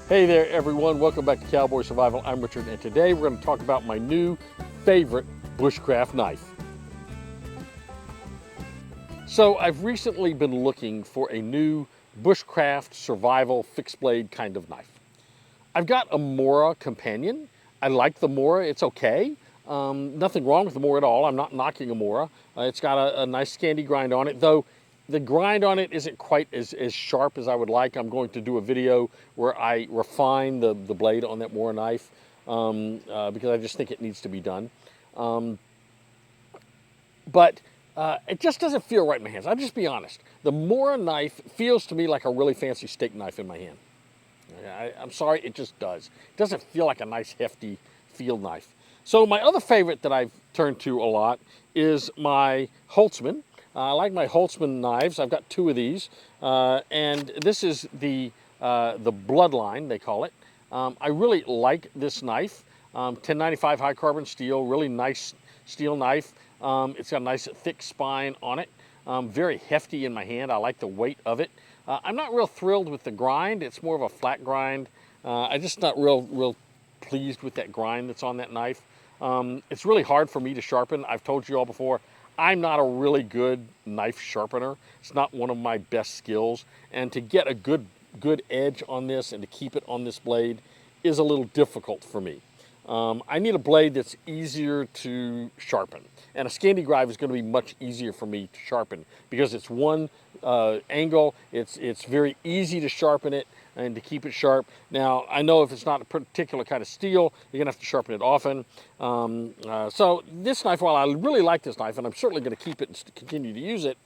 Hey there everyone, welcome back to Cowboy Survival. I'm Richard and today we're going to talk about my new favorite bushcraft knife. So I've recently been looking for a new bushcraft survival fixed blade kind of knife. I've got a Mora Companion. I like the Mora, it's okay. Nothing wrong with the Mora at all. I'm not knocking a Mora. It's got a nice Scandi grind on it, though the grind on it isn't quite as sharp as I would like. I'm going to do a video where I refine the blade on that Mora knife because I just think it needs to be done. But it just doesn't feel right in my hands. I'll just be honest. The Mora knife feels to me like a really fancy steak knife in my hand. I'm sorry, it just does. It doesn't feel like a nice, hefty field knife. So my other favorite that I've turned to a lot is my Holtzman. I like my Holtzman knives. I've got two of these, and this is the Bloodline, they call it. I really like this knife. 1095 high carbon steel, really nice steel knife. It's got a nice thick spine on it. Very hefty in my hand. I like the weight of it. I'm not real thrilled with the grind. It's more of a flat grind. I'm just not real pleased with that grind that's on that knife. It's really hard for me to sharpen. I've told you all before, I'm not a really good knife sharpener. It's not one of my best skills. And to get a good edge on this and to keep it on this blade is a little difficult for me. I need a blade that's easier to sharpen. And a Scandi grind is going to be much easier for me to sharpen because it's one angle. It's very easy to sharpen it and to keep it sharp. Now, I know if it's not a particular kind of steel, you're gonna have to sharpen it often. So this knife, while I really like this knife, and I'm certainly gonna keep it and continue to use it,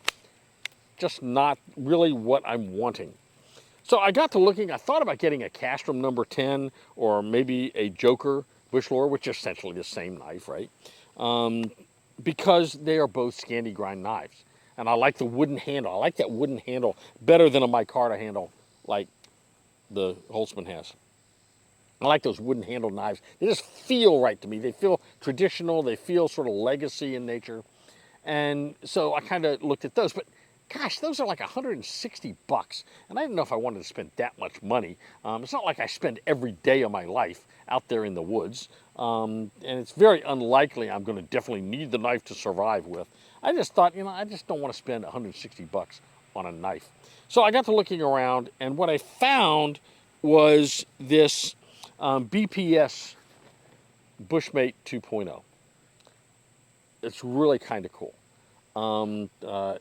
just not really what I'm wanting. So I got to looking, I thought about getting a Castrum number 10 or maybe a Joker bush lorer, which is essentially the same knife, right? Because they are both Scandi grind knives. And I like the wooden handle. I like that wooden handle better than a micarta handle like the Holtzman has. I like those wooden handled knives. They just feel right to me. They feel traditional. They feel sort of legacy in nature. And so I kind of looked at those. But gosh, those are like 160 bucks. And I didn't know if I wanted to spend that much money. It's not like I spend every day of my life out there in the woods. And it's very unlikely I'm going to definitely need the knife to survive with. I just thought, I just don't want to spend 160 bucks on a knife. So I got to looking around, and what I found was this BPS Bushmate 2.0. It's really kind of cool.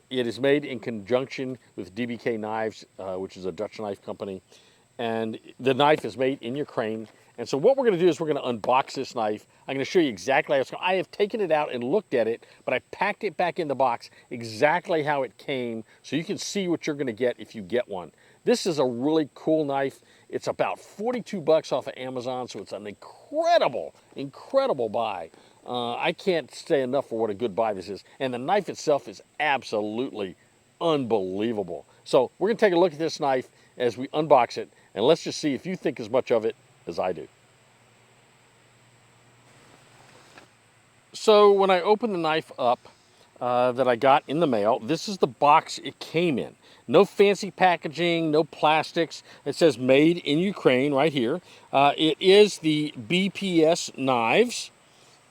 It is made in conjunction with DBK Knives, which is a Dutch knife company, and the knife is made in Ukraine. And so what we're going to do is we're going to unbox this knife. I'm going to show you exactly how it's going. I have taken it out and looked at it, but I packed it back in the box exactly how it came so you can see what you're going to get if you get one. This is a really cool knife. It's about 42 bucks off of Amazon, so it's an incredible buy. I can't say enough for what a good buy this is. And the knife itself is absolutely unbelievable. So we're going to take a look at this knife as we unbox it, and let's just see if you think as much of it as I do. So when I open the knife up that I got in the mail, this is the box it came in. No fancy packaging, no plastics. It says made in Ukraine right here. It is the BPS Knives,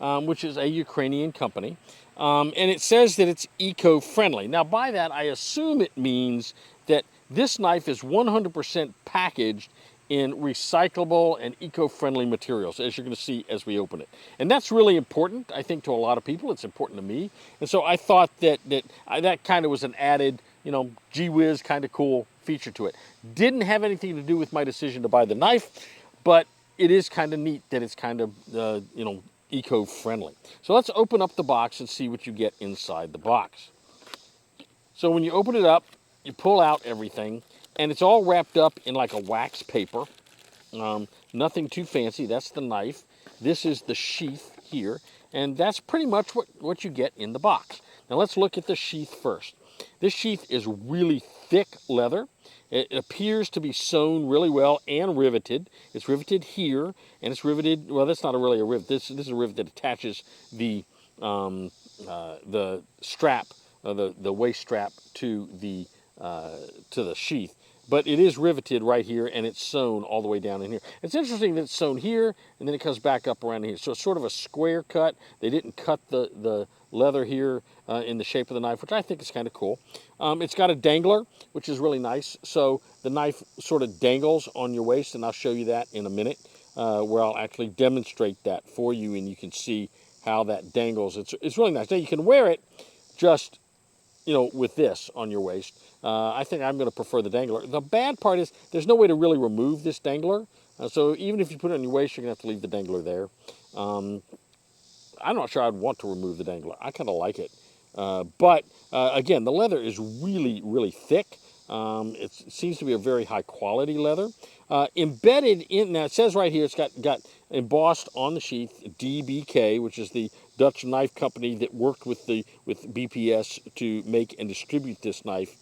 which is a Ukrainian company. And it says that it's eco-friendly. Now by that, I assume it means that this knife is 100% packaged in recyclable and eco-friendly materials, as you're going to see as we open it. And that's really important, I think, to a lot of people. It's important to me. And so I thought that kind of was an added, gee whiz kind of cool feature to it. Didn't have anything to do with my decision to buy the knife, but it is kind of neat that it's kind of, eco-friendly. So let's open up the box and see what you get inside the box. So when you open it up, you pull out everything, and it's all wrapped up in like a wax paper. Nothing too fancy. That's the knife. This is the sheath here, and that's pretty much what you get in the box. Now let's look at the sheath first. This sheath is really thick leather. It appears to be sewn really well and riveted. It's riveted here, and it's riveted, well, that's not really a rivet. This is a rivet that attaches the strap, the waist strap to the sheath. but it is riveted right here, and it's sewn all the way down in here. It's interesting that it's sewn here, and then it comes back up around here. So it's sort of a square cut. They didn't cut the leather here in the shape of the knife, which I think is kind of cool. It's got a dangler, which is really nice. So the knife sort of dangles on your waist, and I'll show you that in a minute, where I'll actually demonstrate that for you, and you can see how that dangles. It's really nice. Now you can wear it just, with this on your waist. I think I'm going to prefer the dangler. The bad part is there's no way to really remove this dangler. So even if you put it on your waist, you're going to have to leave the dangler there. I'm not sure I'd want to remove the dangler. I kind of like it. But again, the leather is really, really thick. It seems to be a very high quality leather. Embedded in, now it says right here, it's got embossed on the sheath DBK, which is the Dutch knife company that worked with BPS to make and distribute this knife.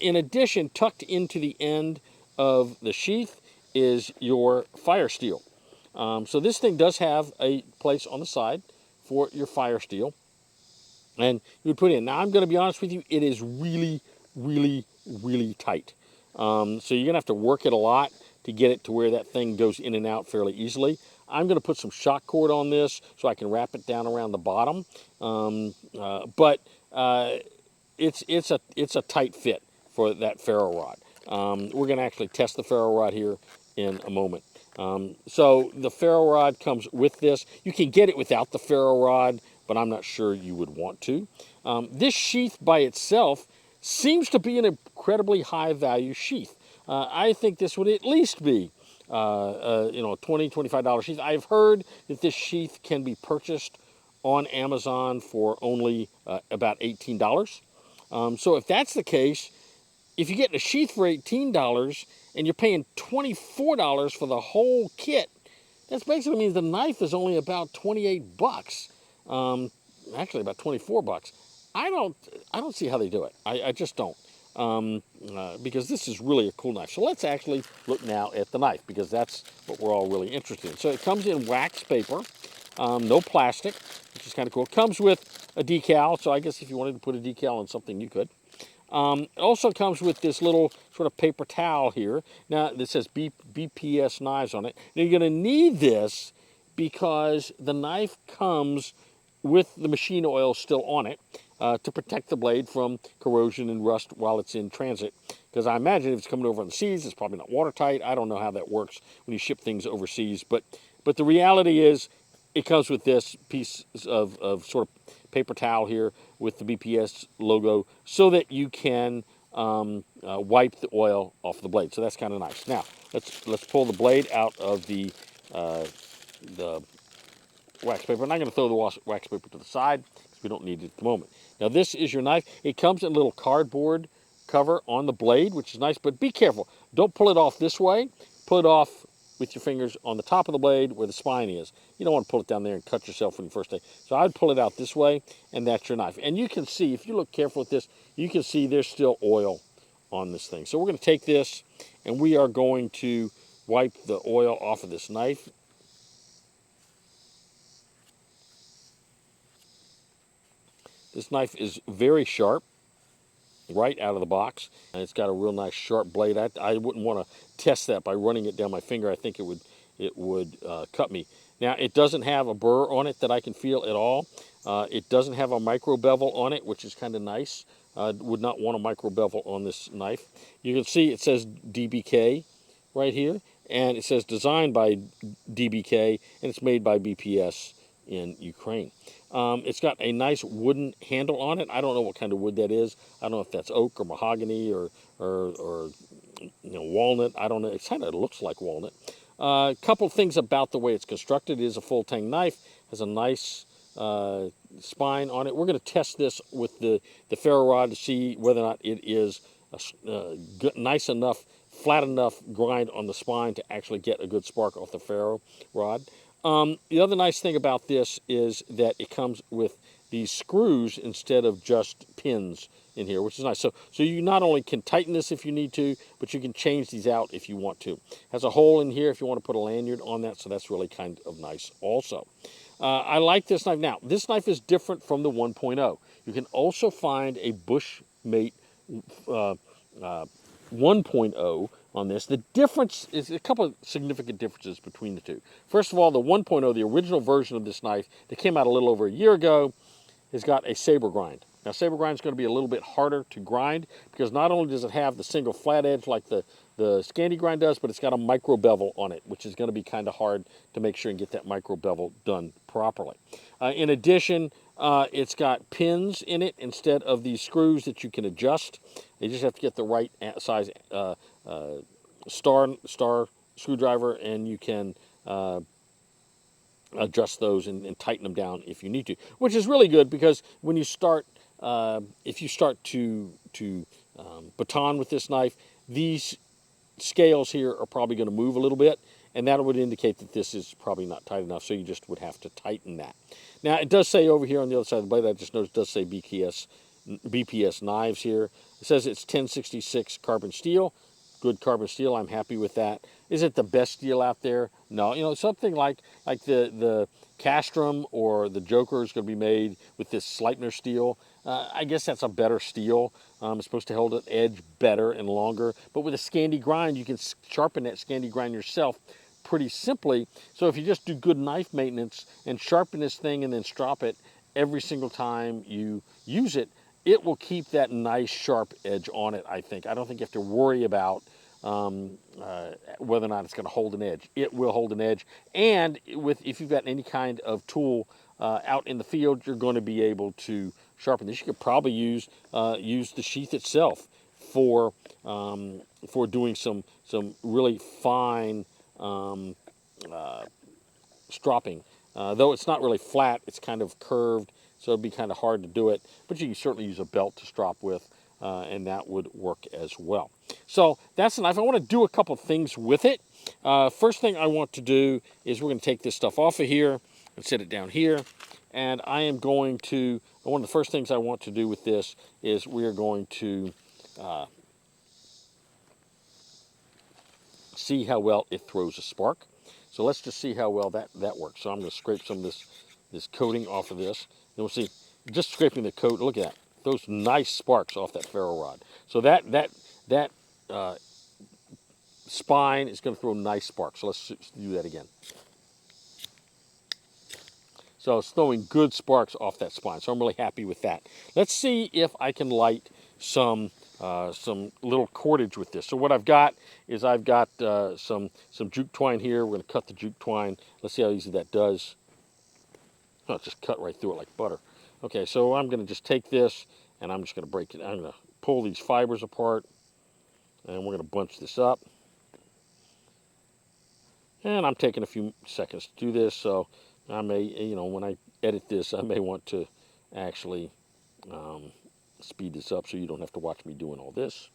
In addition, tucked into the end of the sheath is your fire steel. So this thing does have a place on the side for your fire steel, and you would put it in. Now I'm going to be honest with you, it is really, really, really tight. So you're going to have to work it a lot to get it to where that thing goes in and out fairly easily. I'm going to put some shock cord on this so I can wrap it down around the bottom. But it's a tight fit for that ferro rod. We're going to actually test the ferro rod here in a moment. So the ferro rod comes with this. You can get it without the ferro rod, but I'm not sure you would want to. This sheath by itself seems to be an incredibly high value sheath. I think this would at least be a $20, $25 sheath. I've heard that this sheath can be purchased on Amazon for only about $18. So if that's the case, if you get a sheath for $18 and you're paying $24 for the whole kit, that basically means the knife is only about 28 bucks. Actually about 24 bucks. I don't see how they do it. I just don't. Because this is really a cool knife. So let's actually look now at the knife, because that's what we're all really interested in. So it comes in wax paper, no plastic, which is kind of cool. It comes with a decal, so I guess if you wanted to put a decal on something, you could. It also comes with this little sort of paper towel here. Now, this says BPS knives on it. Now, you're going to need this because the knife comes with the machine oil still on it to protect the blade from corrosion and rust while it's in transit. Because I imagine if it's coming over on the seas, it's probably not watertight. I don't know how that works when you ship things overseas. But the reality is it comes with this piece of sort of paper towel here with the BPS logo so that you can wipe the oil off the blade. So that's kind of nice. Now, let's pull the blade out of the wax paper. And I'm going to throw the wax paper to the side because we don't need it at the moment. Now, this is your knife. It comes in a little cardboard cover on the blade, which is nice, but be careful. Don't pull it off this way. Pull it off with your fingers on the top of the blade where the spine is. You don't want to pull it down there and cut yourself when you first take. So I'd pull it out this way, and that's your knife. And you can see, if you look careful at this, you can see there's still oil on this thing. So we're going to take this, and we are going to wipe the oil off of this knife. This knife is very sharp right out of the box, and it's got a real nice sharp blade. I wouldn't want to test that by running it down my finger. I think it would cut me. Now, it doesn't have a burr on it that I can feel at all. It doesn't have a micro bevel on it, which is kind of nice. Would not want a micro bevel on this knife. You can see it says DBK right here, and it says designed by DBK, and it's made by BPS in Ukraine. It's got a nice wooden handle on it. I don't know what kind of wood that is. I don't know if that's oak or mahogany or walnut. I don't know. It kind of looks like walnut. A couple things about the way it's constructed. It is a full tang knife. Has a nice spine on it. We're going to test this with the ferro rod to see whether or not it is nice enough, flat enough grind on the spine to actually get a good spark off the ferro rod. The other nice thing about this is that it comes with these screws instead of just pins in here, which is nice. So you not only can tighten this if you need to, but you can change these out if you want to. Has a hole in here if you want to put a lanyard on that, so that's really kind of nice also. I like this knife. Now, this knife is different from the 1.0. You can also find a Bushmate 1.0 on this. The difference is a couple of significant differences between the two. First of all, the 1.0, the original version of this knife that came out a little over a year ago, has got a saber grind. Now, saber grind is going to be a little bit harder to grind because not only does it have the single flat edge like the Scandi grind does, but it's got a micro bevel on it, which is going to be kind of hard to make sure and get that micro bevel done properly. In addition, it's got pins in it instead of these screws that you can adjust. You just have to get the right size star screwdriver, and you can adjust those and tighten them down if you need to, which is really good because when you start, if you start to baton with this knife, these scales here are probably going to move a little bit, and that would indicate that this is probably not tight enough, so you just would have to tighten that. Now, it does say over here on the other side of the blade, I just noticed it does say BPS knives here. It says it's 1066 carbon steel. Good carbon steel, I'm happy with that. Is it the best steel out there? No, you know, something like the Castrum or the Joker is going to be made with this Sleipner steel. I guess that's a better steel. It's supposed to hold an edge better and longer. But with a Scandi grind, you can sharpen that Scandi grind yourself pretty simply. So if you just do good knife maintenance and sharpen this thing and then strop it every single time you use it, it will keep that nice sharp edge on it, I think. I don't think you have to worry about whether or not it's going to hold an edge. It will hold an edge. And if you've got any kind of tool out in the field, you're going to be able to sharpen this. You could probably use the sheath itself for doing some really fine stropping. Though it's not really flat, it's kind of curved, so it'd be kind of hard to do it. But you can certainly use a belt to strop with, and that would work as well. So that's the knife. I want to do a couple things with it. First thing I want to do is we're going to take this stuff off of here and set it down here. And I am going to, one of the first things I want to do with this is we are going to see how well it throws a spark. So let's just see how well that works. So I'm going to scrape some of this coating off of this. And we'll see, just scraping the coat, look at that. Those nice sparks off that ferro rod. So that spine is going to throw nice sparks. So let's do that again. So it's throwing good sparks off that spine. So I'm really happy with that. Let's see if I can light some little cordage with this. So what I've got is I've got some jute twine here. We're going to cut the jute twine. Let's see how easy that does. Oh, it just cut right through it like butter. Okay, so I'm going to just take this and I'm just going to break it. I'm going to pull these fibers apart and we're going to bunch this up. And I'm taking a few seconds to do this, so I may, you know, when I edit this, I may want to actually speed this up so you don't have to watch me doing all this.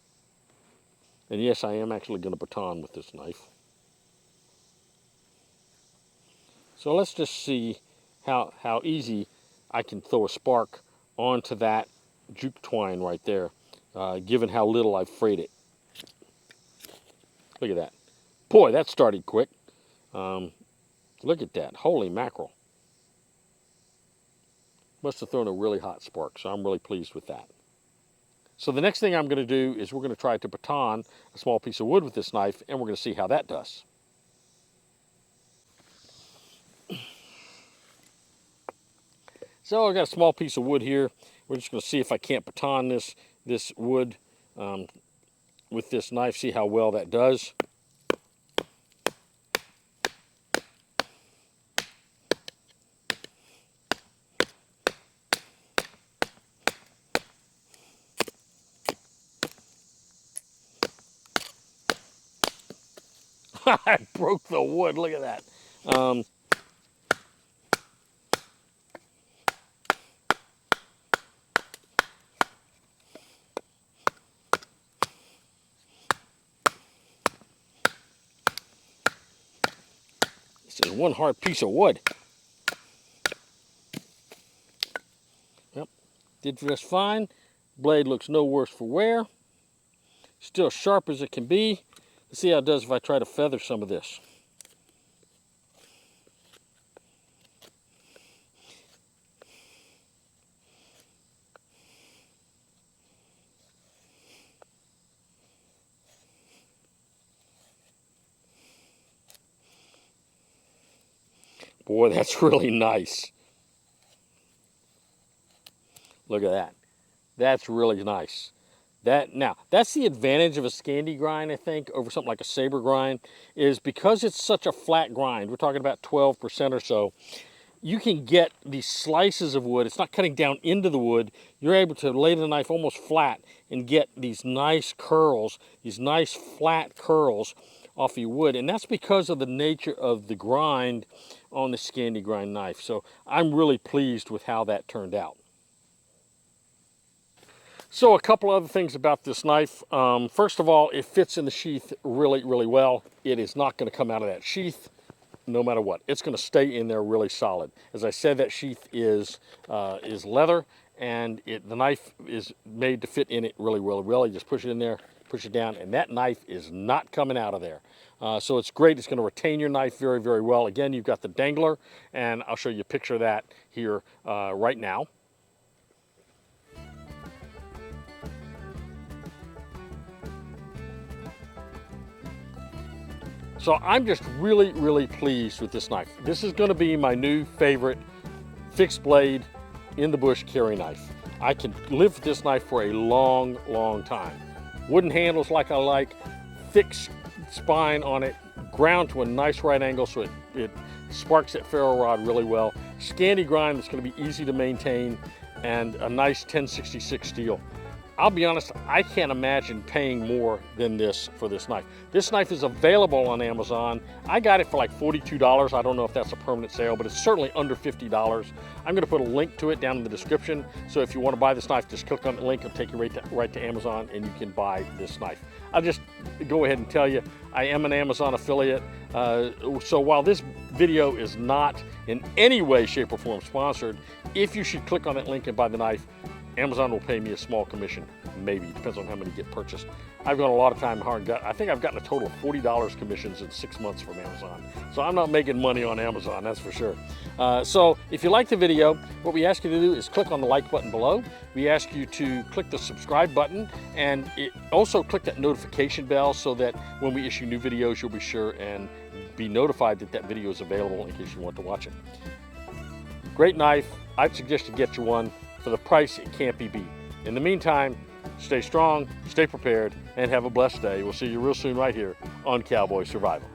And yes, I am actually going to baton with this knife. So let's just see how easy I can throw a spark onto that jute twine right there, given how little I've frayed it. Look at that. Boy, that started quick. Look at that. Holy mackerel. Must have thrown a really hot spark, so I'm really pleased with that. So the next thing I'm going to do is we're going to try to baton a small piece of wood with this knife, and we're going to see how that does. So I've got a small piece of wood here. We're just going to see if I can't baton this wood with this knife, see how well that does. I broke the wood, look at that. This is one hard piece of wood. Yep, did just fine. Blade looks no worse for wear. Still sharp as it can be. Let's see how it does if I try to feather some of this. Boy, that's really nice. Look at that. That's really nice. Now, that's the advantage of a Scandi grind, I think, over something like a saber grind, is because it's such a flat grind. We're talking about 12% or so. You can get these slices of wood. It's not cutting down into the wood. You're able to lay the knife almost flat and get these nice curls, these nice flat curls off your wood. And that's because of the nature of the grind on the Scandi grind knife. So I'm really pleased with how that turned out. So a couple other things about this knife. First of all, it fits in the sheath really, really well. It is not going to come out of that sheath no matter what. It's going to stay in there really solid. As I said, that sheath is leather, and the knife is made to fit in it really, really well. You just push it in there, push it down, and that knife is not coming out of there. So it's great. It's going to retain your knife very, very well. Again, you've got the dangler, and I'll show you a picture of that here right now. So I'm just really, really pleased with this knife. This is going to be my new favorite fixed blade in the bush carry knife. I can live with this knife for a long, long time. Wooden handles like I like, thick spine on it, ground to a nice right angle so it sparks that ferro rod really well. Scandi grind that's going to be easy to maintain, and a nice 1066 steel. I'll be honest, I can't imagine paying more than this for this knife. This knife is available on Amazon. I got it for like $42. I don't know if that's a permanent sale, but it's certainly under $50. I'm gonna put a link to it down in the description. So if you wanna buy this knife, just click on the link. It'll take you right to Amazon, and you can buy this knife. I'll just go ahead and tell you, I am an Amazon affiliate. So while this video is not in any way, shape, or form sponsored, if you should click on that link and buy the knife, Amazon will pay me a small commission, maybe, depends on how many get purchased. I've gone a lot of time hard. I think I've gotten a total of $40 commissions in 6 months from Amazon. So I'm not making money on Amazon, that's for sure. So if you like the video, what we ask you to do is click on the like button below. We ask you to click the subscribe button, and also click that notification bell so that when we issue new videos, you'll be sure and be notified that that video is available in case you want to watch it. Great knife. I'd suggest you get you one. For the price, it can't be beat. In the meantime, stay strong, stay prepared, and have a blessed day. We'll see you real soon right here on Cowboy Survival.